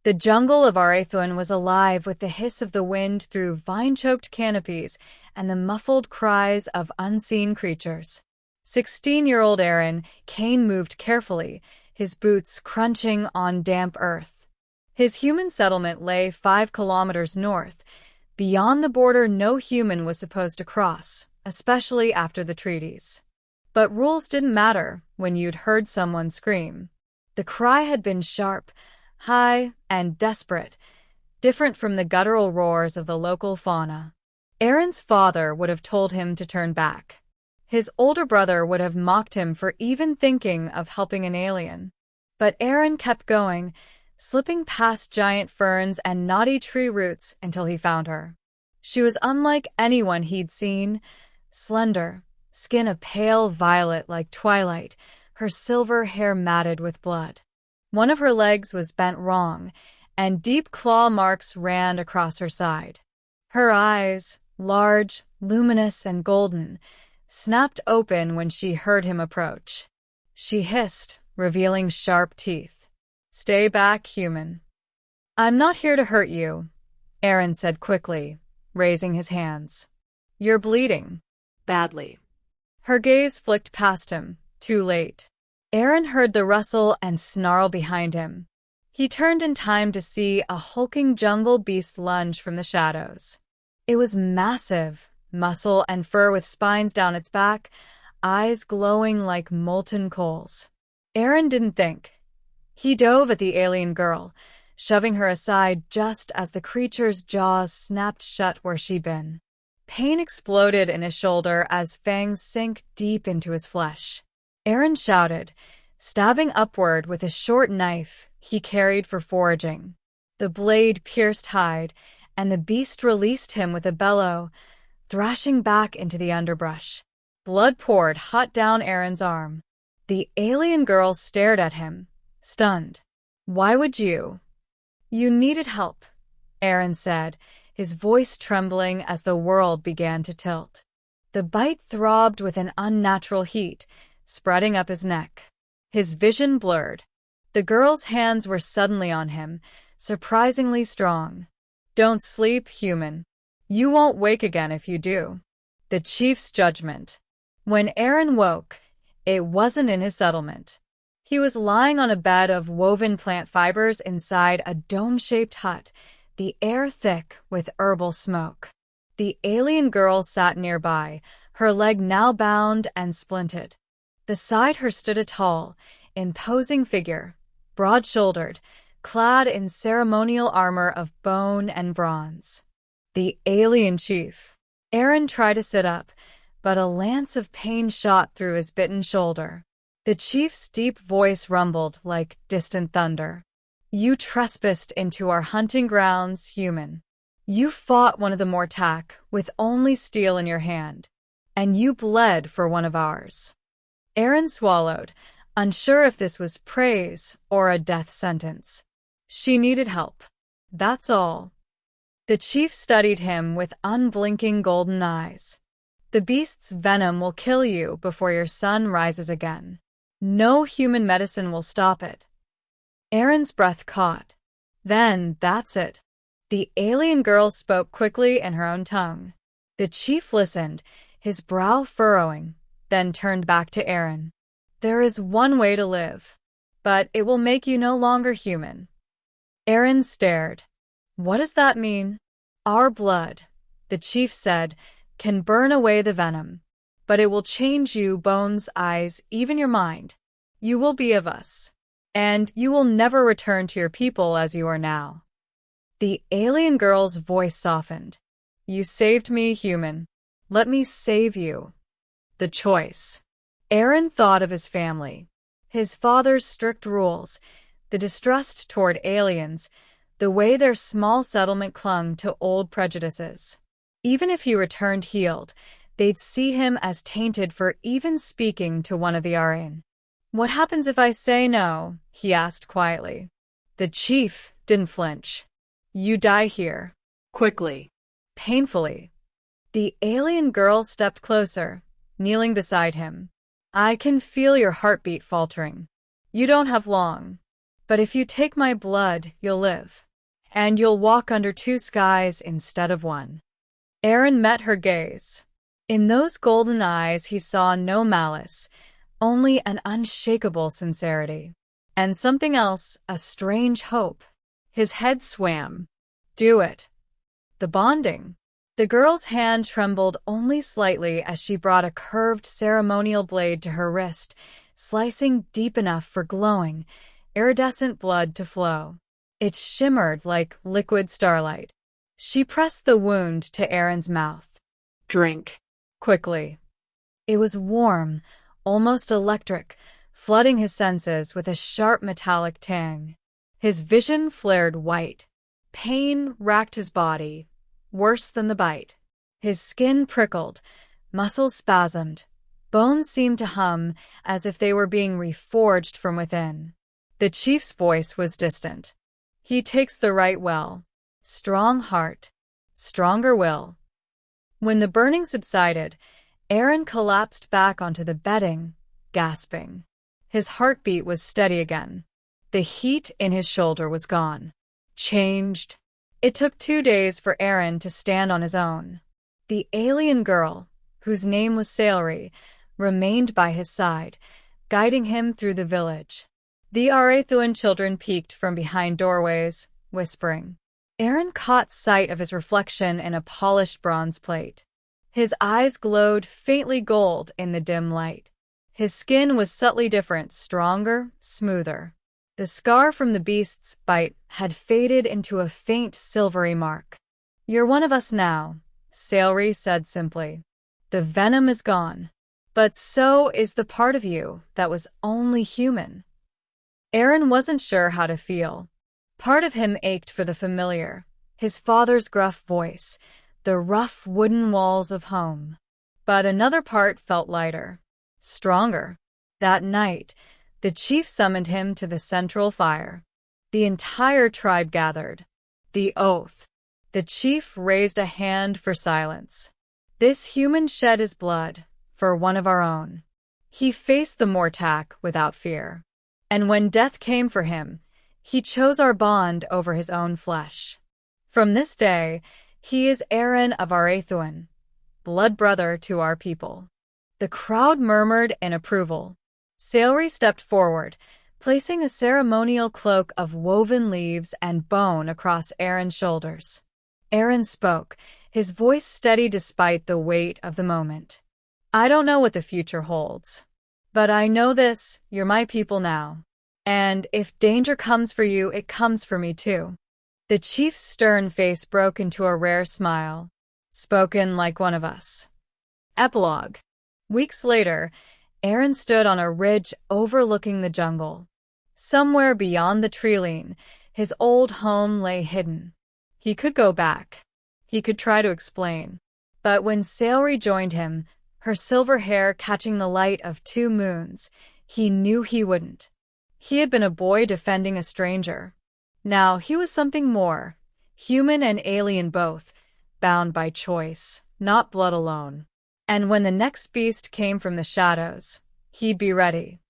The jungle of Arathun was alive with the hiss of the wind through vine-choked canopies and the muffled cries of unseen creatures. 16-year-old Aaron Kane moved carefully, his boots crunching on damp earth. His human settlement lay 5 kilometers north. Beyond the border, no human was supposed to cross, especially after the treaties. But rules didn't matter when you'd heard someone scream. The cry had been sharp, high, and desperate, different from the guttural roars of the local fauna. Aaron's father would have told him to turn back. His older brother would have mocked him for even thinking of helping an alien. But Aaron kept going, slipping past giant ferns and knotty tree roots until he found her. She was unlike anyone he'd seen, slender, skin a pale violet like twilight, her silver hair matted with blood. One of her legs was bent wrong, and deep claw marks ran across her side. Her eyes, large, luminous, and golden, snapped open when she heard him approach. She hissed, revealing sharp teeth. "Stay back, human." "I'm not here to hurt you," Aaron said quickly, raising his hands. "You're bleeding." "Badly." Her gaze flicked past him, too late. Aaron heard the rustle and snarl behind him. He turned in time to see a hulking jungle beast lunge from the shadows. It was massive, muscle and fur with spines down its back, eyes glowing like molten coals. Aaron didn't think. He dove at the alien girl, shoving her aside just as the creature's jaws snapped shut where she'd been. Pain exploded in his shoulder as fangs sank deep into his flesh. Aaron shouted, stabbing upward with a short knife he carried for foraging. The blade pierced hide, and the beast released him with a bellow, thrashing back into the underbrush. Blood poured hot down Aaron's arm. The alien girl stared at him, stunned. "Why would you?" "You needed help," Aaron said, his voice trembling as the world began to tilt. The bite throbbed with an unnatural heat, spreading up his neck. His vision blurred. The girl's hands were suddenly on him, surprisingly strong. "Don't sleep, human. You won't wake again if you do." The chief's judgment. When Aaron woke, it wasn't in his settlement. He was lying on a bed of woven plant fibers inside a dome-shaped hut, the air thick with herbal smoke. The alien girl sat nearby, her leg now bound and splinted. Beside her stood a tall, imposing figure, broad-shouldered, clad in ceremonial armor of bone and bronze. The alien chief. Aaron tried to sit up, but a lance of pain shot through his bitten shoulder. The chief's deep voice rumbled like distant thunder. "You trespassed into our hunting grounds, human. You fought one of the Mortak with only steel in your hand, and you bled for one of ours." Aaron swallowed, unsure if this was praise or a death sentence. She needed help. That's all. The chief studied him with unblinking golden eyes. "The beast's venom will kill you before your sun rises again. No human medicine will stop it." Aaron's breath caught. "Then that's it." The alien girl spoke quickly in her own tongue. The chief listened, his brow furrowing, then turned back to Aaron. "There is one way to live, but it will make you no longer human." Aaron stared. "What does that mean?" "Our blood," the chief said, "can burn away the venom, but it will change you, bones, eyes, even your mind. You will be of us, and you will never return to your people as you are now." The alien girl's voice softened. "You saved me, human. Let me save you." The choice. Aaron thought of his family, his father's strict rules, the distrust toward aliens, the way their small settlement clung to old prejudices. Even if he returned healed, they'd see him as tainted for even speaking to one of the Aryan. "What happens if I say no?" he asked quietly. The chief didn't flinch. "You die here." Quickly. Painfully. The alien girl stepped closer, kneeling beside him. "I can feel your heartbeat faltering. You don't have long." But if you take my blood, you'll live. And you'll walk under two skies instead of one. Aaron met her gaze. In those golden eyes he saw no malice, only an unshakable sincerity. And something else, a strange hope. His head swam. Do it. The bonding. The girl's hand trembled only slightly as she brought a curved ceremonial blade to her wrist, slicing deep enough for glowing, iridescent blood to flow. It shimmered like liquid starlight. She pressed the wound to Aaron's mouth. Drink. Quickly. It was warm, almost electric, flooding his senses with a sharp metallic tang. His vision flared white. Pain racked his body, worse than the bite. His skin prickled, muscles spasmed, bones seemed to hum as if they were being reforged from within. The chief's voice was distant. He takes the right well. Strong heart, stronger will. When the burning subsided, Aaron collapsed back onto the bedding, gasping. His heartbeat was steady again. The heat in his shoulder was gone. Changed. It took 2 days for Aaron to stand on his own. The alien girl, whose name was Sci-Fi, remained by his side, guiding him through the village. The Arethuan children peeked from behind doorways, whispering. Aaron caught sight of his reflection in a polished bronze plate. His eyes glowed faintly gold in the dim light. His skin was subtly different, stronger, smoother. The scar from the beast's bite had faded into a faint silvery mark. You're one of us now, Sci-Fi said simply. The venom is gone, but so is the part of you that was only human. Aaron wasn't sure how to feel. Part of him ached for the familiar, his father's gruff voice, the rough wooden walls of home. But another part felt lighter, stronger. That night, the chief summoned him to the central fire. The entire tribe gathered. The oath. The chief raised a hand for silence. This human shed his blood, for one of our own. He faced the Mortak without fear. And when death came for him, he chose our bond over his own flesh. From this day, he is Aaron of Arethuan, blood brother to our people. The crowd murmured in approval. Sci-Fi stepped forward, placing a ceremonial cloak of woven leaves and bone across Aaron's shoulders. Aaron spoke, his voice steady despite the weight of the moment. I don't know what the future holds, but I know this, you're my people now. And if danger comes for you, it comes for me too. The chief's stern face broke into a rare smile, spoken like one of us. Epilogue. Weeks later, Aaron stood on a ridge overlooking the jungle. Somewhere beyond the tree-line, his old home lay hidden. He could go back. He could try to explain. But when Sci-Fi joined him, her silver hair catching the light of 2 moons, he knew he wouldn't. He had been a boy defending a stranger. Now he was something more, human and alien both, bound by choice, not blood alone. And when the next beast came from the shadows, he'd be ready.